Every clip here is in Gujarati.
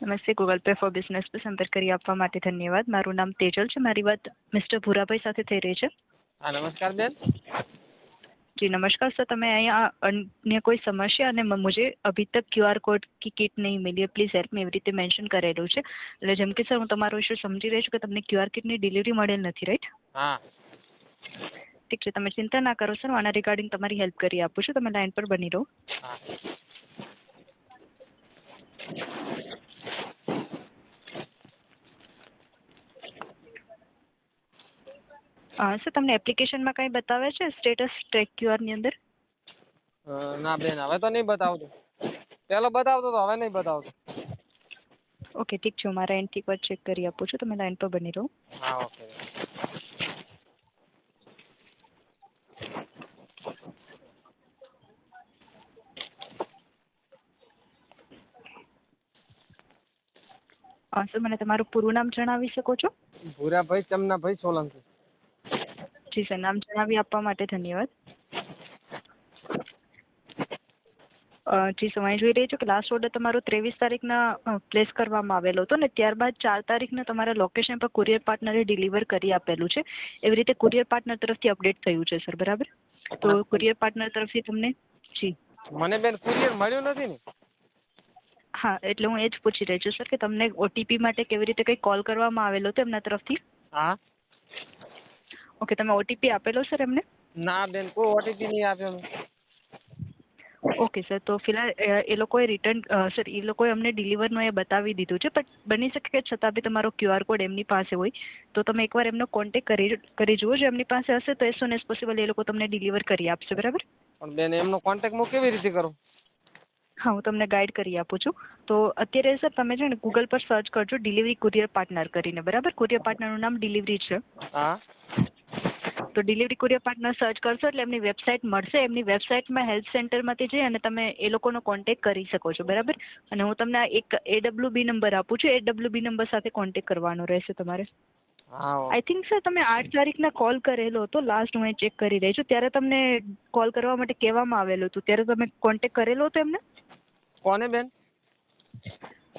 નમસ્તે, ગૂગલ પે ફોર બિઝનેસ પર સંપર્ક કરી આપવા માટે ધન્યવાદ. મારું નામ તેજલ છે. મારી વાત મિસ્ટર ભૂરાભાઈ સાથે થઈ રહી છે? હા, નમસ્કાર બેન. जी नमस्कार सर, તમે અહીંયા અન્ય કોઈ સમસ્યા અને મુझे अभी तक क्यूआर कोड की किट नहीं मिली है, प्लीज હેલ્પ મી એવી રીતે મેન્શન કરેલું છે. એટલે જેમ કે સર હું તમારો ઇશ્યુ સમજી રહી છું કે તમને ક્યુઆર કિટની ડિલિવરી મળેલ નથી, રાઈટ? હા. ઠીક છે, તમે ચિંતા ના કરો સર, હું આના રિગાર્ડિંગ તમારી હેલ્પ કરી આપું છું. તમે લાઈન પર બની રહો. હા. સર તમને એપ્લિકેશનમાં કંઈ બતાવે છે સ્ટેટસ ટ્રેક ક્યુઆરની અંદર? ના બેન, હવે તો નહીં બતાવતું. પેલો બતાવતો તો, હવે નહીં બતાવતો. ઓકે ઠીક છે, હું મારા એન્ડથી એકવાર ચેક કરી આપું છું. તમે લાઈન પર બની રહો. હા, ઓકે. સર મને તમારું પૂરું નામ જણાવી શકો છો? ભૂરાભાઈ ચમનાભાઈ સોલંકી. જી સર, નામ જણાવી આપવા માટે ધન્યવાદ. જી સર, હું જોઈ રહી છું કે લાસ્ટ ઓર્ડર તમારો 23 તારીખના પ્લેસ કરવામાં આવેલો હતો ને ત્યારબાદ 4 તારીખના તમારા લોકેશન પર કુરિયર પાર્ટનરે ડિલિવર કરી આપેલું છે. એવી રીતે કુરિયર પાર્ટનર તરફથી અપડેટ થયું છે સર, બરાબર? તો કુરિયર પાર્ટનર તરફથી તમને જી મને બેન કુરિયર મળ્યું નથી ને. હા, એટલે હું એ જ પૂછી રહી છું સર કે તમને ઓટીપી માટે કેવી રીતે કંઈ કોલ કરવામાં આવેલો હતો એમના તરફથી? હા. ઓકે, તમે ઓટીપી આપેલો સર એમને? ના બેન, કોઈ ઓટીપી નહીં આપ્યો મેં. ઓકે સર, તો ફિલહાલ એ લોકોએ રિટર્ન સર એ લોકોએ અમને ડિલિવરનું એ બતાવી દીધું છે, પણ બની શકે કે છતાં બી તમારો ક્યુઆર કોડ એમની પાસે હોય તો તમે એકવાર એમનો કોન્ટેક્ટ કરી જુઓ. જો એમની પાસે હશે તો એઝ સુન એઝ પોસિબલ એ લોકો તમને ડિલિવર કરી આપશે, બરાબર? પણ બેન, એમનો કોન્ટેક્ટ હું કેવી રીતે કરું? હા, હું તમને ગાઈડ કરી આપું છું. તો અત્યારે સર તમે છે ને ગૂગલ પર સર્ચ કરજો ડિલિવરી કુરિયર પાર્ટનર કરીને, બરાબર? કુરિયર પાર્ટનરનું નામ ડિલિવરી છે. હા. તો ડિલિવરી કુરિયર પાર્ટનર સર્ચ કરશો એટલે એમની વેબસાઇટ મળશે. એમની વેબસાઇટમાં હેલ્પ સેન્ટરમાંથી જઈ અને તમે એ લોકોનો કોન્ટેક્ટ કરી શકો છો, બરાબર? અને હું તમને એક AWB નંબર આપું છું. AWB નંબર સાથે કોન્ટેક્ટ કરવાનો રહેશે તમારે. હા. આઈ થિંક સર તમે 8 તારીખના કોલ કરેલો હતો લાસ્ટ, હું ચેક કરી રહી છું. ત્યારે તમને કોલ કરવા માટે કહેવામાં આવેલું હતું, ત્યારે તમે કોન્ટેક્ટ કરેલો હતો એમને? કોને બેન?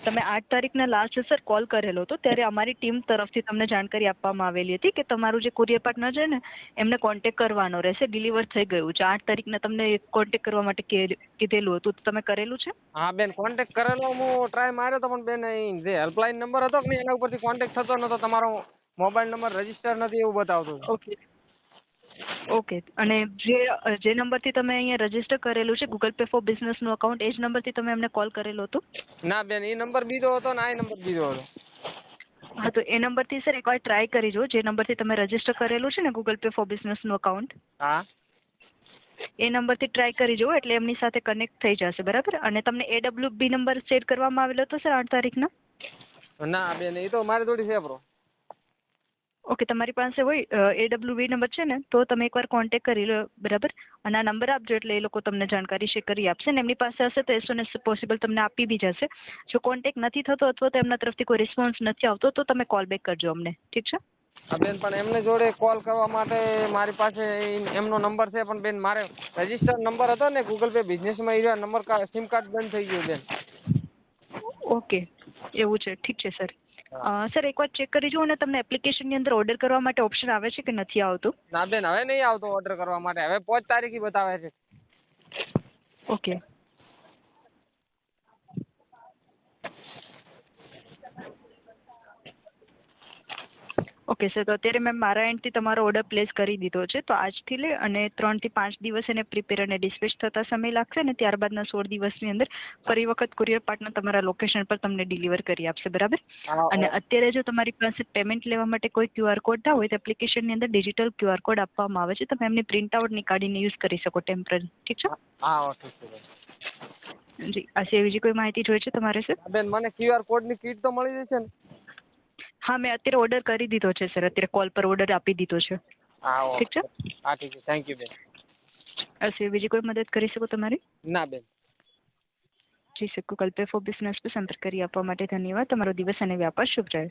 તમે 8 તારીખના લાસ્ટ સર કોલ કરેલો હતો, ત્યારે અમારી ટીમ તરફથી તમને જાણકારી આપવામાં આવેલી હતી કે તમારું જે કુરિયર પાર્ટનર છે ને એમને કોન્ટેક્ટ કરવાનો રહેશે, ડિલિવર થઈ ગયું છે. 8 તારીખના તમને કોન્ટેક્ટ કરવા માટે કીધેલું હતું, તો તમે કરેલું છે? હા બેન, કોન્ટેક્ટ કરેલો હું ટ્રાય માર્યો તો, પણ બેન જે હેલ્પલાઇન નંબર હતો કે એના ઉપરથી કોન્ટેક્ટ થતો નતો. તમારો મોબાઈલ નંબર રજીસ્ટર નથી એવું બતાવતું. ઓકે ઓકે, અને જે નંબરથી તમે અહીંયા રજીસ્ટર કરેલું છે ગૂગલ પે ફોર બિઝનેસનું અકાઉન્ટ, એ જ નંબરથી તમે એમને કોલ કરેલો હતો? ના બેન, એ નંબર બીજો હતો ને આ નંબર બીજો હતો. હા, તો એ નંબરથી સર એકવાર ટ્રાય કરી જુઓ, જે નંબરથી તમે રજીસ્ટર કરેલું છે ને ગૂગલ પે ફોર બિઝનેસનું અકાઉન્ટ. હા. એ નંબરથી ટ્રાય કરી જુઓ એટલે એમની સાથે કનેક્ટ થઈ જશે, બરાબર? અને તમને AWB નંબર સેટ કરવામાં આવેલો હતો સર 8 તારીખના? ના બેન, એ તો મારી જોડે છે બ્રો. ઓકે, તમારી પાસે હોય AWB નંબર છે ને તો તમે એકવાર કોન્ટેક્ટ કરી લો, બરાબર? અને આ નંબર આપજો એટલે એ લોકો તમને જાણકારી શેર કરી આપશે. ને એમની પાસે હશે તો એઝ સુન એઝ પોસિબલ તમને આપી બી જશે. જો કોન્ટેક્ટ નથી થતો અથવા તો એમના તરફથી કોઈ રિસ્પોન્સ નથી આવતો તો તમે કોલ બેક કરજો અમને, ઠીક છે? હા બેન, પણ એમને જોડે કોલ કરવા માટે મારી પાસે એમનો નંબર છે, પણ બેન મારે રજીસ્ટર નંબર હતો ને ગૂગલ પે બિઝનેસમાં, એ નંબર સિમ કાર્ડ બંધ થઈ ગયું બેન. ઓકે, એવું છે, ઠીક છે સર. સર એકવાર ચેક કરી જુઓ ને તમને એપ્લિકેશનની અંદર ઓર્ડર કરવા માટે ઓપ્શન આવે છે કે નથી આવતું? ના બેન, હવે નહીં આવતો ઓર્ડર કરવા માટે. હવે 5 તારીખે બતાવે છે. ઓકે. ઓકે સર, તો અત્યારે મેં મારા એન્ડથી તમારો ઓર્ડર પ્લેસ કરી દીધો છે. તો આજથી લે અને 3 થી 5 દિવસ એને પ્રિપેર અને ડિસ્પેચ થતા સમય લાગશે ને ત્યારબાદના 16 દિવસની અંદર ફરી વખત કુરિયર પાર્ટનર તમારા લોકેશન પર તમને ડિલિવર કરી આપશે, બરાબર? અને અત્યારે જો તમારી પાસે પેમેન્ટ લેવા માટે કોઈ ક્યુઆર કોડ ના હોય તો એપ્લિકેશનની અંદર ડિજિટલ ક્યુઆર કોડ આપવામાં આવે છે. તમે એમની પ્રિન્ટ આઉટ નીકાળીને યુઝ કરી શકો ટેમ્પરરી, ઠીક છે? હા, ઠીક છે. જી, આ સિવાય બીજી કોઈ માહિતી જોઈએ છે તમારે સર? બેન, મને ક્યુઆર કોડની કીટ તો મળી જશે ને? હા, મેં અત્યારે ઓર્ડર કરી દીધો છે સર. અત્યારે કોલ પર ઓર્ડર આપી દીધો છે. હા, ઠીક છે? હા ઠીક છે. થેન્ક યુ બેન. આ સિવાય બીજી કોઈ મદદ કરી શકો તમારી? ના બેન. જી sir, Google Pay for business પર સંપર્ક કરી આપવા માટે ધન્યવાદ. તમારો દિવસ અને વ્યાપાર શુભ રહે.